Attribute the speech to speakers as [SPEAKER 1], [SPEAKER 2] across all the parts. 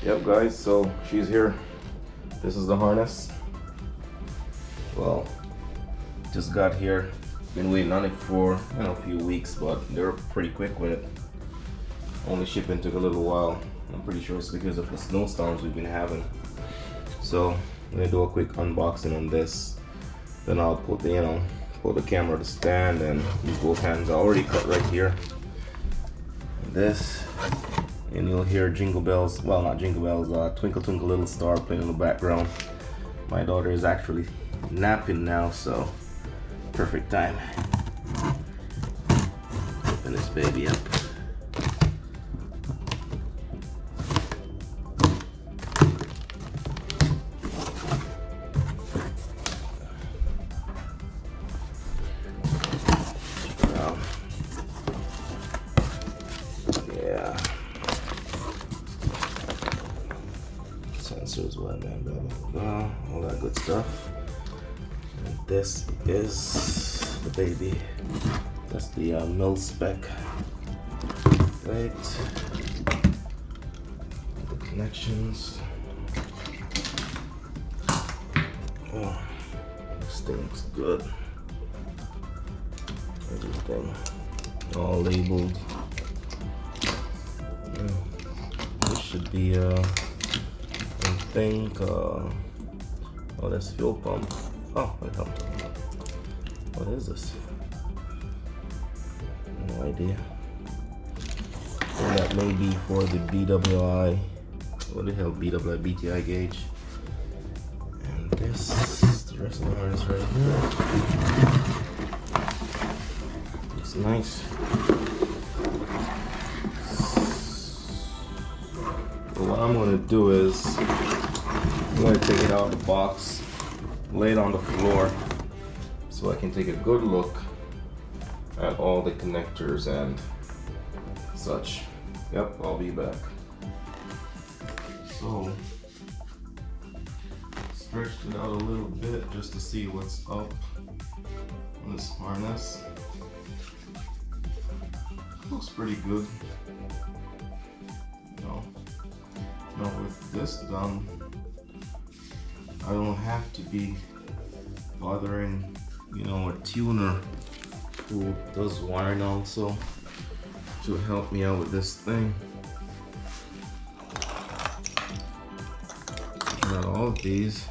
[SPEAKER 1] Yep guys, so she's here. This is the harness. Well, just got here. Been waiting on it for a few weeks, but they're pretty quick with it. Only shipping took a little while. I'm pretty sure it's because of the snowstorms we've been having. So I'm gonna do a quick unboxing on this. Then I'll put the put the camera to stand and use both hands. I already cut right here. This. And you'll hear jingle bells, well not jingle bells, Twinkle Twinkle Little Star playing in the background. My daughter is actually napping now, so perfect time. Open this baby up. Yeah. Sensors, blah, blah, blah, blah, all that good stuff. And this is the baby. That's the mil spec. Right. The connections. Oh, this thing looks good. Everything all labeled. This should be I think, oh, that's fuel pump. Oh, wait, what is this? No idea. And that may be for the BWI. What the hell, BWI BTI gauge? And this, the rest of the harness right here. Looks nice. So what I'm gonna do is I'm going to take it out of the box, lay it on the floor so I can take a good look at all the connectors and such. Yep, I'll be back. So, stretched it out a little bit just to see what's up on this harness. Looks pretty good. Now with this done, I don't have to be bothering, a tuner who does wiring also to help me out with this thing. Got all of these.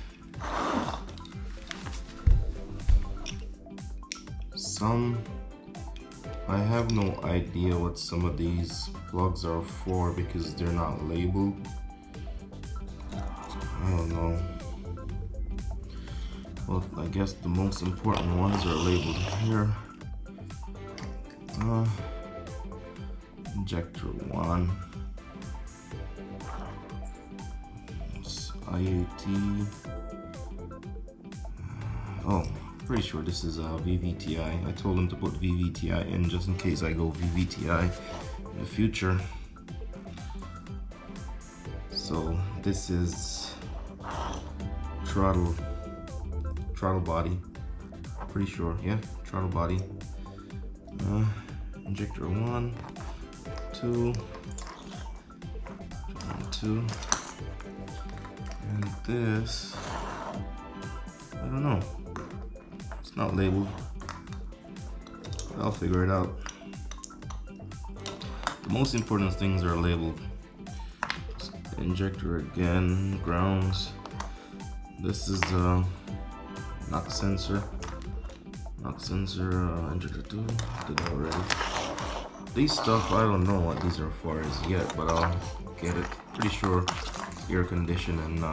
[SPEAKER 1] Some, I have no idea what some of these plugs are for because they're not labeled. I don't know. Well, I guess the most important ones are labeled here. Injector 1. It's IAT. Oh, pretty sure this is VVTI. I told him to put VVTI in just in case I go VVTI in the future. So this is throttle body, pretty sure, yeah, throttle body. Injector 1, 2, and this, I don't know, it's not labeled. I'll figure it out. The most important things are labeled. Injector again, grounds. This is the knock sensor. Injector 2, did that already. These stuff, I don't know what these are for as yet, but I'll get it. Pretty sure air condition and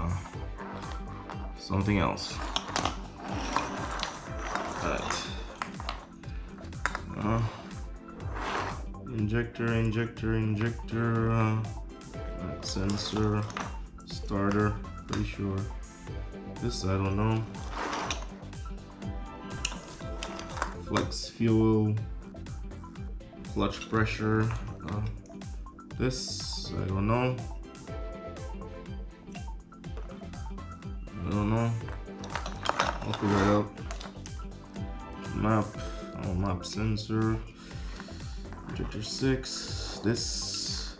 [SPEAKER 1] something else. Alright. Injector. Back sensor, starter, pretty sure. This I don't know. Flex fuel, clutch pressure. This I don't know. I'll figure it out. Map, map sensor. Injector 6. That's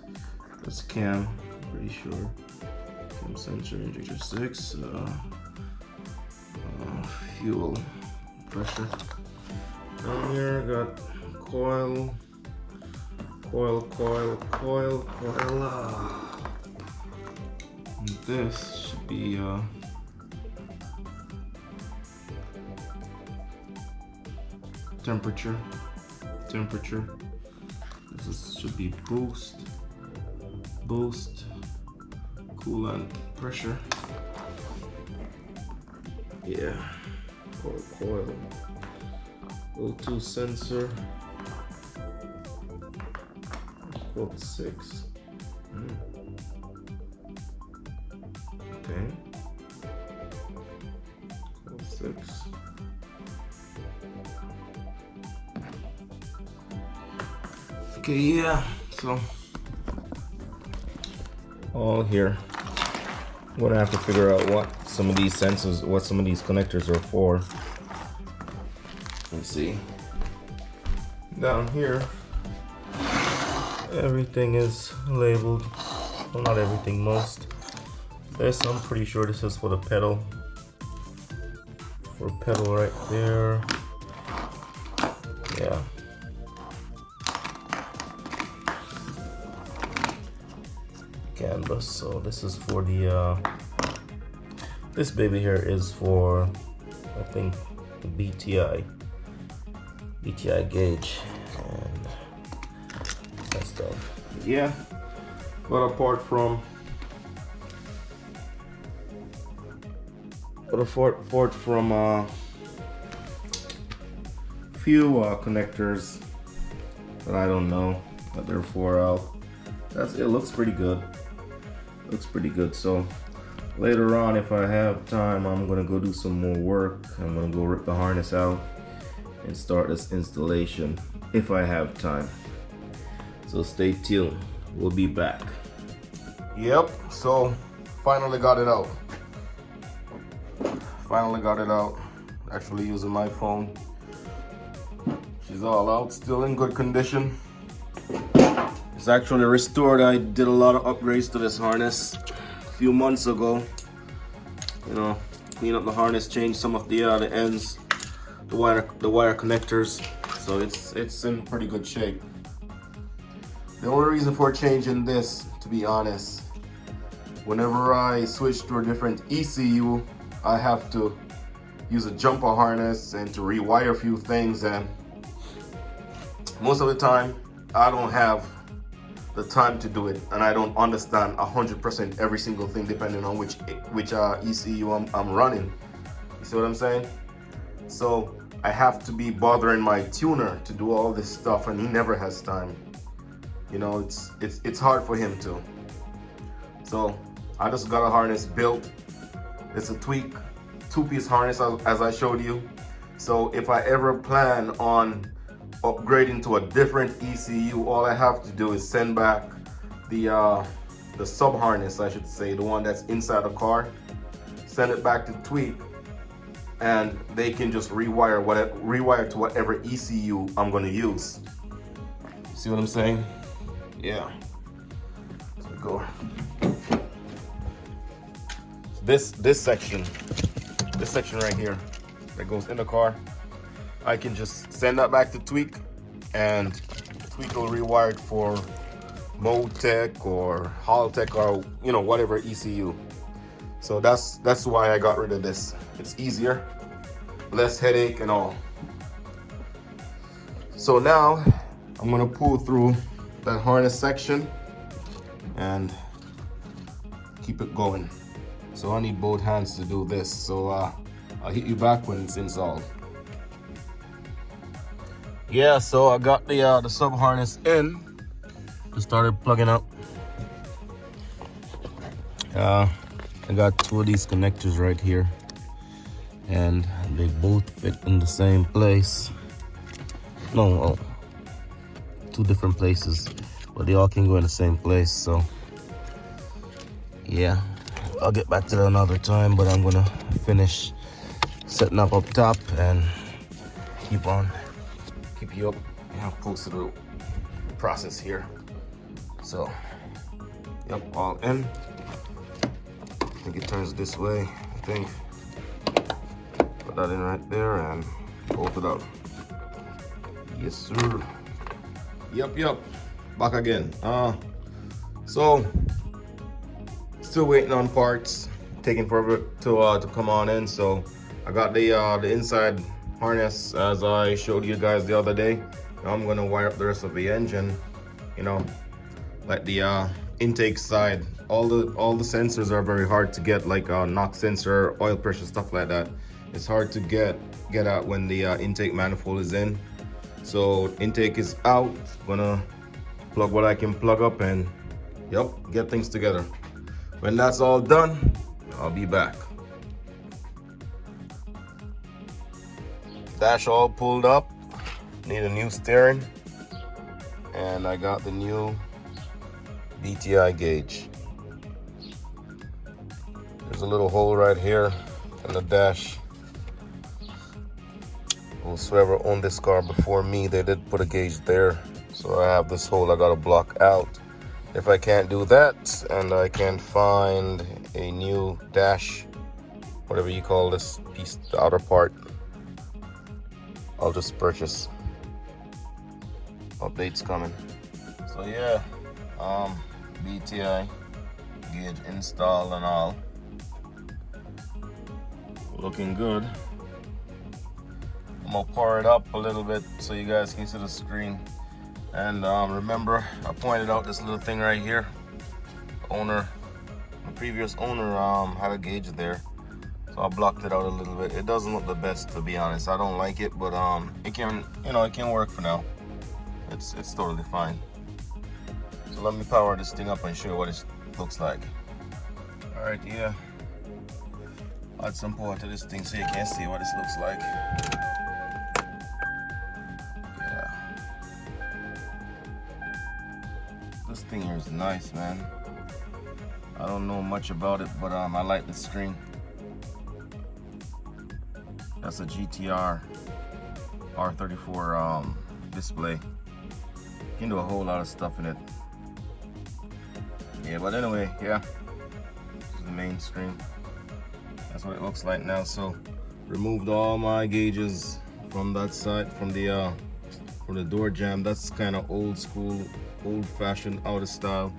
[SPEAKER 1] cam, pretty sure. Cam sensor, injector 6. Fuel pressure. Down here, got coil. And this should be temperature. This should be boost, coolant pressure. Yeah, coil. O2 sensor. Code 6. Okay. Code 6. Okay, yeah. So all here. I'm gonna have to figure out what some of these sensors, what some of these connectors are for. Let's see. Down here, everything is labeled. Well, not everything, most. This, I'm pretty sure this is for the pedal. For pedal right there. Yeah. Canvas. So this is for the this baby here is for, I think, the BTI gauge and that stuff. Yeah, but apart from few connectors that I don't know, but they're for it looks pretty good. So later on, if I have time, I'm gonna go do some more work. I'm gonna go rip the harness out and start this installation if I have time. So stay tuned. We'll be back. Yep, so finally got it out. Actually using my phone. She's all out, still in good condition. It's actually restored. I did a lot of upgrades to this harness a few months ago. You know, clean up the harness, change some of the ends, the wire connectors. So it's in pretty good shape. The only reason for changing this, to be honest, whenever I switch to a different ECU, I have to use a jumper harness and to rewire a few things, and most of the time I don't have the time to do it, and I don't understand 100% every single thing depending on which ECU I'm running. You see what I'm saying? So I have to be bothering my tuner to do all this stuff, and he never has time. You know, it's hard for him to. So I just got a harness built. It's a tweak, 2-piece harness as I showed you. So if I ever plan on upgrading to a different ECU, all I have to do is send back the sub harness, I should say, the one that's inside the car, send it back to Tweak, and they can just rewire to whatever ECU I'm going to use. See what I'm saying? Yeah. So go. This section right here that goes in the car, I can just send that back to Tweak, and Tweak will rewire it for Motec or Haltech or, you know, whatever ECU. So that's why I got rid of this. It's easier, less headache and all. So now I'm gonna pull through that harness section and keep it going. So I need both hands to do this. So I'll hit you back when it's installed. Yeah, so I got the sub harness in. Just started plugging up. I got two of these connectors right here, and they both fit in the same place. No, two different places, but they all can go in the same place. So yeah, I'll get back to that another time, but I'm gonna finish setting up top and keep you up posted with the process here. So yep, all in. I think it turns this way. I think put that in right there and bolt it up. Yes sir. Yep, back again. So still waiting on parts, taking forever to come on in. So I got the inside harness as I showed you guys the other day. Now I'm gonna wire up the rest of the engine, you know, like the intake side. All the sensors are very hard to get, like knock sensor, oil pressure, stuff like that. It's hard to get out when the intake manifold is in. So intake is out. Gonna plug what I can plug up and yep, get things together. When that's all done, I'll be back. Dash all pulled up. Need a new steering, and I got the new BTI gauge. There's a little hole right here in the dash. Whoever owned this car before me, they did put a gauge there. So I have this hole I gotta block out. If I can't do that, and I can find a new dash, whatever you call this piece, the outer part, I'll just purchase. Updates coming. So yeah, BTI gauge install and all. Looking good. I'm gonna power it up a little bit so you guys can see the screen. And remember, I pointed out this little thing right here. The previous owner had a gauge there, so I blocked it out a little bit. It doesn't look the best, to be honest. I don't like it, but it can, it can work for now. It's totally fine. So let me power this thing up and show you what it looks like. All right, yeah. Add some power to this thing so you can see what this looks like. Yeah. This thing here is nice, man. I don't know much about it, but I like the screen. That's a GTR R34 display. You can do a whole lot of stuff in it. Yeah, but anyway, yeah. This is the main screen. That's what it looks like now. So removed all my gauges from that side, from the door jamb. That's kind of old school, old fashioned, out of style.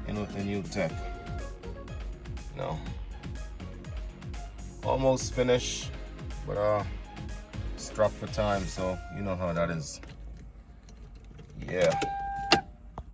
[SPEAKER 1] With the new tech. Almost finished, but strapped for time, so you know how that is. Yeah.